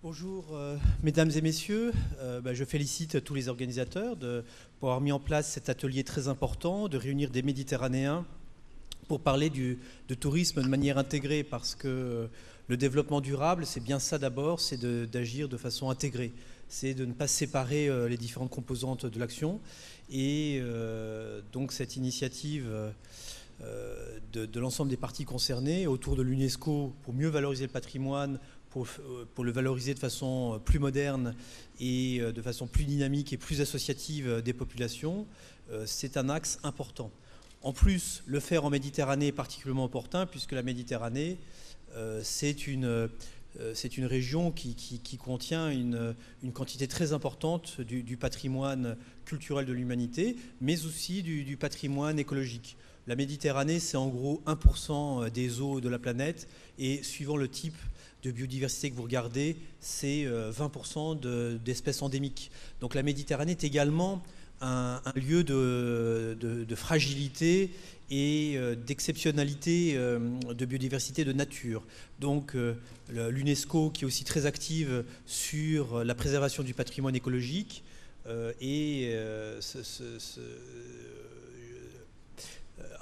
Bonjour mesdames et messieurs, je félicite tous les organisateurs pour avoir mis en place cet atelier très important, de réunir des Méditerranéens pour parler de tourisme de manière intégrée, parce que le développement durable, c'est bien ça d'abord, c'est d'agir de façon intégrée, c'est de ne pas séparer les différentes composantes de l'action. Et donc cette initiative de l'ensemble des parties concernées autour de l'UNESCO pour mieux valoriser le patrimoine, pour le valoriser de façon plus moderne et de façon plus dynamique et plus associative des populations, c'est un axe important. En plus, le faire en Méditerranée est particulièrement opportun, puisque la Méditerranée, c'est une région qui contient une quantité très importante du patrimoine culturel de l'humanité, mais aussi du patrimoine écologique. La Méditerranée, c'est en gros 1% des eaux de la planète, et suivant le type de biodiversité que vous regardez, c'est 20% d'espèces endémiques. Donc la Méditerranée est également un lieu de fragilité et d'exceptionnalité de biodiversité de nature. Donc l'UNESCO, qui est aussi très active sur la préservation du patrimoine écologique,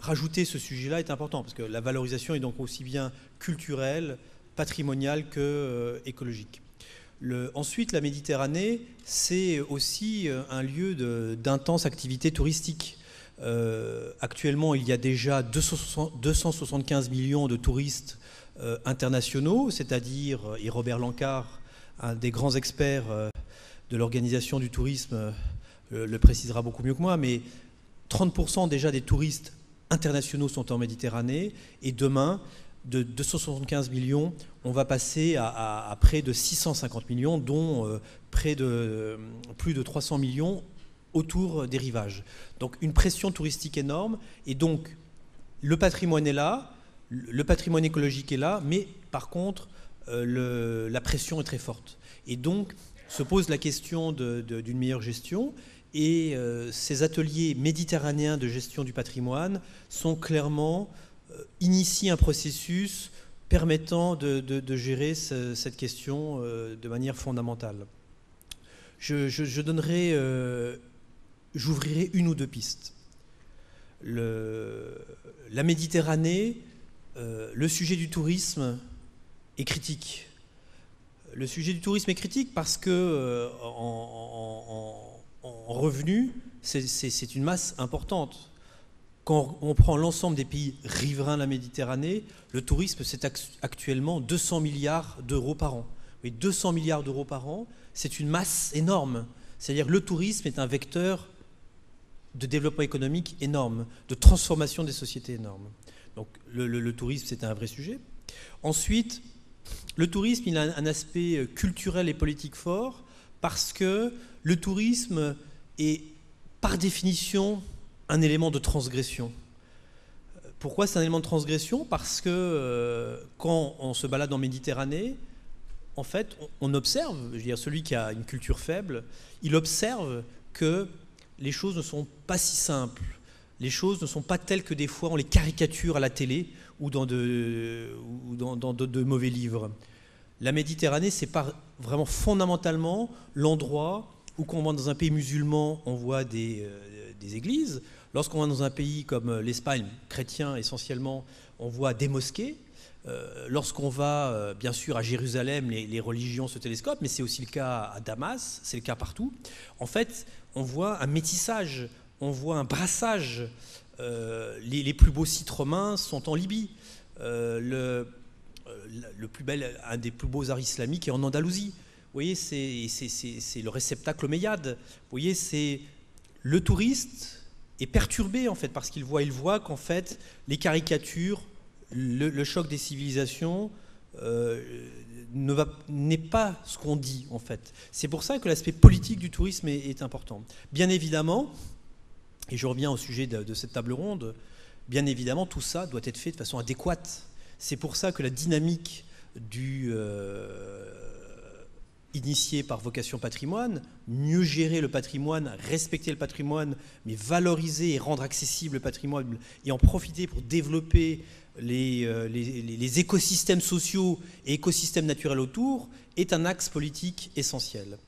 rajouter ce sujet-là est important, parce que la valorisation est donc aussi bien culturelle, patrimoniale que écologique. Ensuite, la Méditerranée, c'est aussi un lieu d'intense activité touristique. Actuellement, il y a déjà 275 millions de touristes internationaux, c'est-à-dire, et Robert Lancard, un des grands experts de l'organisation du tourisme, le précisera beaucoup mieux que moi, mais 30% déjà des touristes internationaux sont en Méditerranée, et demain, de 275 millions, on va passer à près de 650 millions, dont plus de 300 millions autour des rivages. Donc une pression touristique énorme, et donc le patrimoine est là, le patrimoine écologique est là, mais par contre la pression est très forte. Et donc se pose la question d'une meilleure gestion, et ces ateliers méditerranéens de gestion du patrimoine sont clairement initie un processus permettant de gérer cette question de manière fondamentale. J'ouvrirai une ou deux pistes. La Méditerranée, le sujet du tourisme est critique. Le sujet du tourisme est critique parce que en revenus, c'est une masse importante. Quand on prend l'ensemble des pays riverains de la Méditerranée, le tourisme, c'est actuellement 200 milliards d'euros par an. Oui, 200 milliards d'euros par an, c'est une masse énorme. C'est-à-dire que le tourisme est un vecteur de développement économique énorme, de transformation des sociétés énorme. Donc le tourisme, c'est un vrai sujet. Ensuite, le tourisme, il a un aspect culturel et politique fort, parce que le tourisme est, par définition, un élément de transgression. Pourquoi c'est un élément de transgression? Parce que quand on se balade en Méditerranée, en fait, on observe, je veux dire, celui qui a une culture faible, il observe que les choses ne sont pas si simples. Les choses ne sont pas telles que des fois on les caricature à la télé ou dans de mauvais livres. La Méditerranée, c'est pas vraiment fondamentalement l'endroit où, quand on va dans un pays musulman, on voit des églises. Lorsqu'on va dans un pays comme l'Espagne, chrétien essentiellement, on voit des mosquées. Lorsqu'on va, bien sûr, à Jérusalem, les religions se télescopent, mais c'est aussi le cas à Damas, c'est le cas partout. En fait, on voit un métissage, on voit un brassage. Les plus beaux sites romains sont en Libye. Un des plus beaux arts islamiques est en Andalousie. Vous voyez, c'est le réceptacle omeyyade. Vous voyez, c'est le touriste est perturbé en fait, parce qu'il voit qu'en fait les caricatures, le choc des civilisations n'est pas ce qu'on dit en fait. C'est pour ça que l'aspect politique du tourisme est important. Bien évidemment, et je reviens au sujet de cette table ronde, bien évidemment tout ça doit être fait de façon adéquate. C'est pour ça que la dynamique initié par Vocation Patrimoine, mieux gérer le patrimoine, respecter le patrimoine, mais valoriser et rendre accessible le patrimoine et en profiter pour développer les écosystèmes sociaux et écosystèmes naturels autour, est un axe politique essentiel.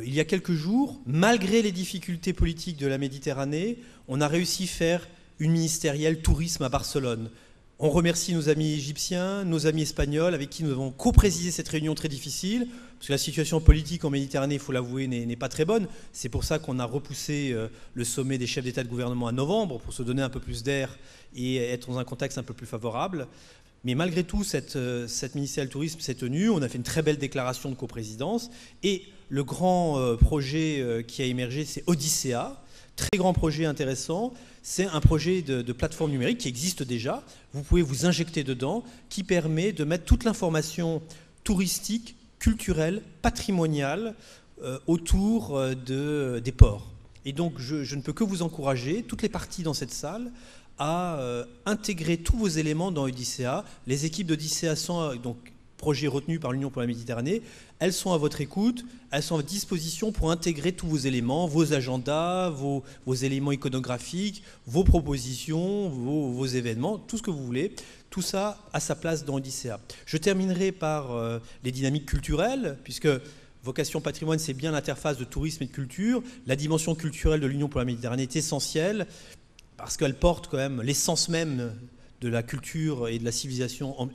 Il y a quelques jours, malgré les difficultés politiques de la Méditerranée, on a réussi à faire une ministérielle tourisme à Barcelone. On remercie nos amis égyptiens, nos amis espagnols, avec qui nous avons co-présidé cette réunion très difficile, parce que la situation politique en Méditerranée, il faut l'avouer, n'est pas très bonne. C'est pour ça qu'on a repoussé le sommet des chefs d'État et de gouvernement à novembre, pour se donner un peu plus d'air et être dans un contexte un peu plus favorable. Mais malgré tout, cette ministérielle tourisme s'est tenue. On a fait une très belle déclaration de coprésidence. Et le grand projet qui a émergé, c'est Odyssea. Très grand projet intéressant. C'est un projet de plateforme numérique qui existe déjà. Vous pouvez vous injecter dedans, qui permet de mettre toute l'information touristique, culturelle, patrimoniale autour des ports. Et donc, je ne peux que vous encourager, toutes les parties dans cette salle, à intégrer tous vos éléments dans Odyssea. Les équipes d'Odyssea sont donc projet retenu par l'Union pour la Méditerranée. Elles sont à votre écoute, elles sont à votre disposition pour intégrer tous vos éléments, vos agendas, vos éléments iconographiques, vos propositions, vos événements, tout ce que vous voulez. Tout ça a sa place dans Odyssea. Je terminerai par les dynamiques culturelles, puisque Vocation Patrimoine, c'est bien l'interface de tourisme et de culture. La dimension culturelle de l'Union pour la Méditerranée est essentielle, parce qu'elle porte quand même l'essence même de la culture et de la civilisation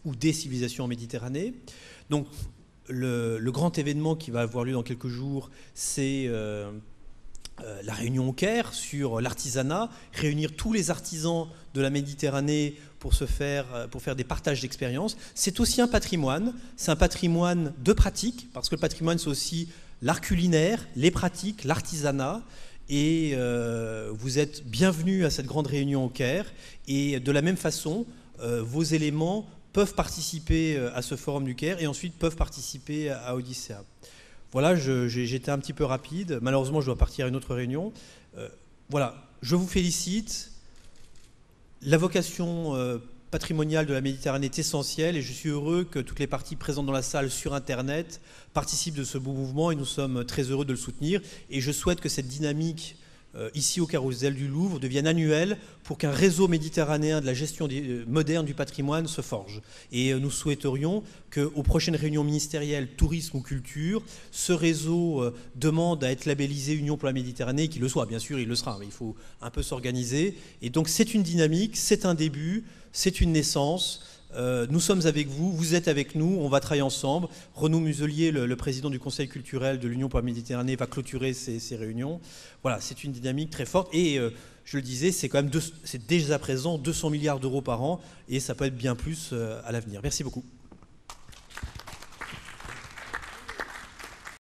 ou des civilisations en Méditerranée. Donc, le grand événement qui va avoir lieu dans quelques jours, c'est la réunion au Caire sur l'artisanat, réunir tous les artisans de la Méditerranée pour faire des partages d'expériences. C'est aussi un patrimoine, c'est un patrimoine de pratique, parce que le patrimoine, c'est aussi l'art culinaire, les pratiques, l'artisanat. Et vous êtes bienvenus à cette grande réunion au Caire. Et de la même façon, vos éléments peuvent participer à ce forum du Caire et ensuite peuvent participer à Odyssea. Voilà, j'étais un petit peu rapide. Malheureusement, je dois partir à une autre réunion. Voilà, je vous félicite. La vocation patrimoniale de la Méditerranée est essentielle et je suis heureux que toutes les parties présentes dans la salle sur Internet participent de ce beau mouvement et nous sommes très heureux de le soutenir. Et je souhaite que cette dynamique ici au Carrousel du Louvre devienne annuelle pour qu'un réseau méditerranéen de la gestion moderne du patrimoine se forge. Et nous souhaiterions qu'aux prochaines réunions ministérielles tourisme ou culture, ce réseau demande à être labellisé Union pour la Méditerranée, qu'il le soit, bien sûr il le sera, mais il faut un peu s'organiser. Et donc c'est une dynamique, c'est un début, c'est une naissance. Nous sommes avec vous, vous êtes avec nous, on va travailler ensemble. Renaud Muselier, le président du Conseil culturel de l'Union pour la Méditerranée, va clôturer ces réunions. Voilà, c'est une dynamique très forte et je le disais, c'est quand même c'est déjà présent 200 milliards d'euros par an et ça peut être bien plus à l'avenir. Merci beaucoup.